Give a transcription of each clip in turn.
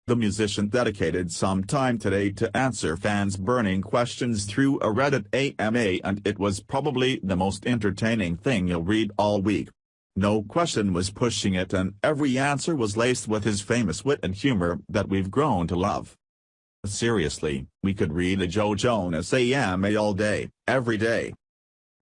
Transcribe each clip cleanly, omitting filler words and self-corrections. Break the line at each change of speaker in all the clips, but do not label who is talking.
The musician dedicated some time today to answer fans' burning questions through a Reddit AMA, and it was probably the most entertaining thing you'll read all week. No question was pushing it, and every answer was laced with his famous wit and humor that we've grown to love. Seriously, we could read a Joe Jonas AMA all day, every day.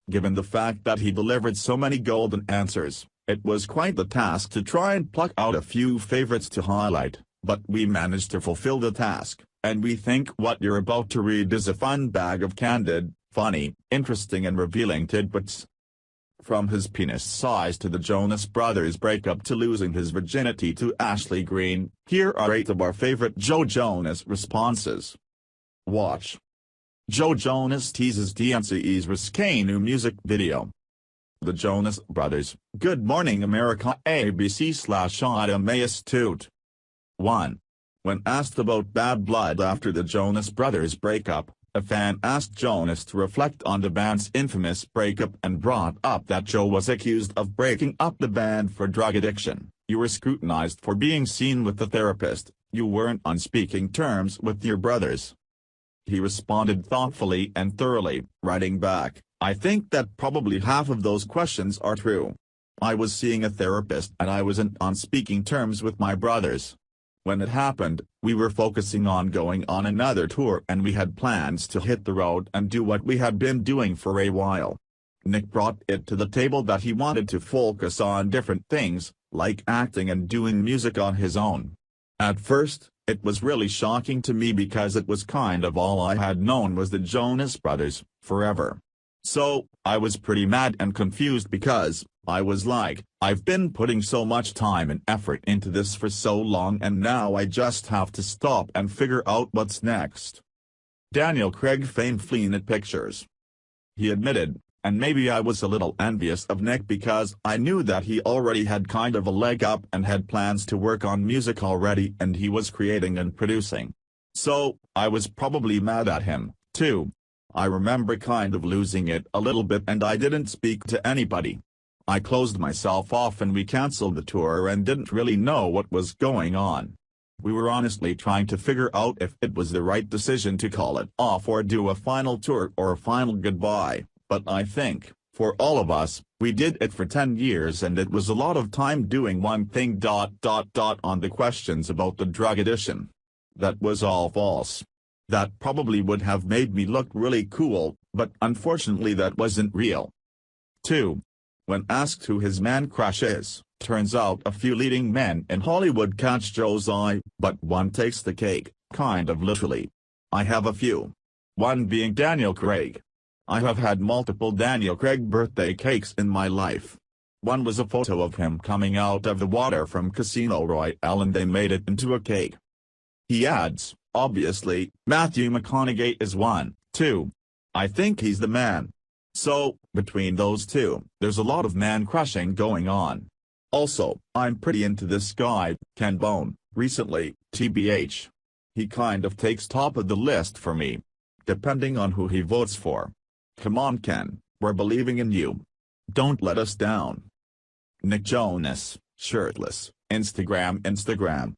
Given the fact that he delivered so many golden answers, it was quite the task to try and pluck out a few favorites to highlight, but we managed to fulfill the task, and we think what you're about to read is a fun bag of candid, funny, interesting and revealing tidbits. From his penis size to the Jonas Brothers breakup to losing his virginity to Ashley Greene, here are 8 of our favorite Joe Jonas responses. Watch. Joe Jonas teases DNCE's Risque new music video. The Jonas Brothers, Good Morning AmericaABC Astute. 1. When asked about bad blood after the Jonas Brothers breakup, a fan asked Jonas to reflect on the band's infamous breakup and brought up that Joe was accused of breaking up the band for drug addiction. You were scrutinized for being seen with the therapist, you weren't on speaking terms with your brothers. He responded thoughtfully and thoroughly, writing back, I think that probably half of those questions are true. I was seeing a therapist and I wasn't on speaking terms with my brothers. When it happened, we were focusing on going on another tour and we had plans to hit the road and do what we had been doing for a while. Nick brought it to the table that he wanted to focus on different things, like acting and doing music on his own. At first, it was really shocking to me because it was kind of all I had known was the Jonas Brothers, forever. So, I was pretty mad and confused because, I was like, I've been putting so much time and effort into this for so long and now I just have to stop and figure out what's next. Daniel Craig feigned fleeing at pictures. He admitted, and maybe I was a little envious of Nick because I knew that he already had kind of a leg up and had plans to work on music already and he was creating and producing. So, I was probably mad at him, too. I remember kind of losing it a little bit and I didn't speak to anybody. I closed myself off and we cancelled the tour and didn't really know what was going on. We were honestly trying to figure out if it was the right decision to call it off or do a final tour or a final goodbye, but I think, for all of us, we did it for 10 years and it was a lot of time doing one thing. On the questions about the drug addiction. That was all false. That probably would have made me look really cool, but unfortunately that wasn't real. 2. When asked who his man crush is, turns out a few leading men in Hollywood catch Joe's eye, but one takes the cake, kind of literally. I have a few. One being Daniel Craig. I have had multiple Daniel Craig birthday cakes in my life. One was a photo of him coming out of the water from Casino Royale and they made it into a cake. He adds, obviously, Matthew McConaughey is one, too. I think he's the man. So, between those two, there's a lot of man-crushing going on. Also, I'm pretty into this guy, Ken Bone, recently, TBH. He kind of takes top of the list for me. Depending on who he votes for. Come on Ken, we're believing in you. Don't let us down. Nick Jonas, shirtless, Instagram.